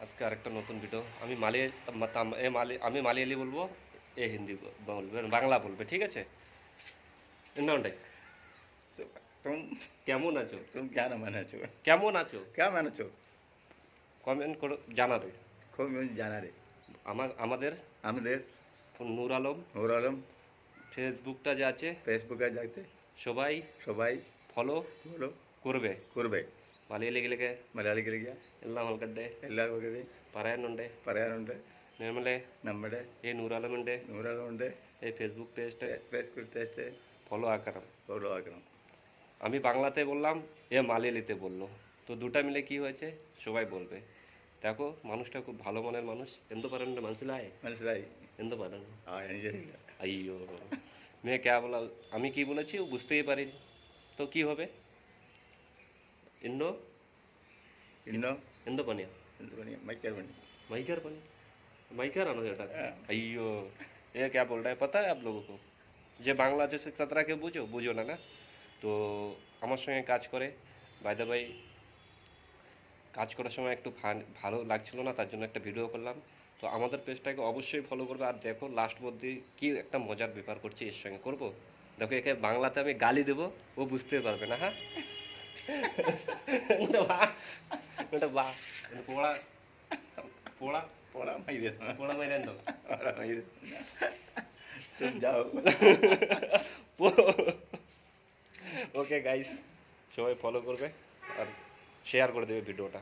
আজকে আরেকটা নতুন ভিডিও। আমি মালিয়ালি বলবো, এ হিন্দি বলবে, বাংলা বলবে, ঠিক আছে? এন্নটাই। तो तुम কেমন আছো? तुम क्या ना माना छो কেমন আছো? क्या माना छो কমেন্ট করে জানাবে। खूब मुझे जाना रे আমাদের আমাদের নূর আলম নূর আলম ফেসবুকটা যে আছে ফেসবুকে যাচ্ছে সবাই সবাই ফলো ফলো করবে. করবে മലയാളികളിലേക്ക് മലയാളികളിലേക്ക് എല്ലാം ആൾക്കാരുടെ എല്ലാവർക്കും പറയാനുണ്ട്. പറയാനുണ്ട് നമ്മളെ നമ്മുടെ ഈ നൂറാലമുണ്ട് നൂറാളുണ്ട് এই ফেসবুক পেজটা ফেসবুক টেস্টে ফলো আকার. ফলো আগ্রহ আমি বাংলাতে বললাম, এ মালিয়ালিতে বললো, তো দুটা মিলে কি হয়েছে সবাই বলবে. দেখো মানুষটা খুব ভালো মনের মানুষ. എന്ത് പറയണ്ട മനസ്സിലായി? മനസ്സിലായി എന്ത് പറഞ്ഞു? എനിക്കറിയില്ല അയ്യോ, মেয়ে কে বলা, আমি কি বলেছি ও বুঝতেই পারিনি. তো কি হবে? ഇന്നോ ഇന്നോ എന്തോ പണിയാ? എന്ത് പണി മൈക്കാർ പണി മൈക്കാർ പണി. മൈക്കാറാണോ ചേട്ടാ? হ্যাঁ। अयो, ये क्या बोल रहा है पता है आप लोगों को? যে বাংলা যে ছাত্রকে বুঝো না না, তো আমার সঙ্গে কাজ করে, বাই দ্য বাই, কাজ করার সময় একটু ভালো লাগছিল না, তার জন্য একটা ভিডিও করলাম. তো আমাদের পেজটাকে অবশ্যই ফলো করবে. আর দেখো লাস্ট মধ্যে কি একটা মজার ব্যাপার করছি এর সঙ্গে করব. দেখো একে বাংলাতে আমি গালি দেবো, ও বুঝতে পারবে না. হ্যাঁ, এটা বা পোড়া পোড়া പോടാ മൈര് পোড়া মেরেন তো. പോടാ മൈര് तुम जाओ ওকে গাইস, সবাই ফলো করবে আর শেয়ার করে দেবে ভিডিওটা.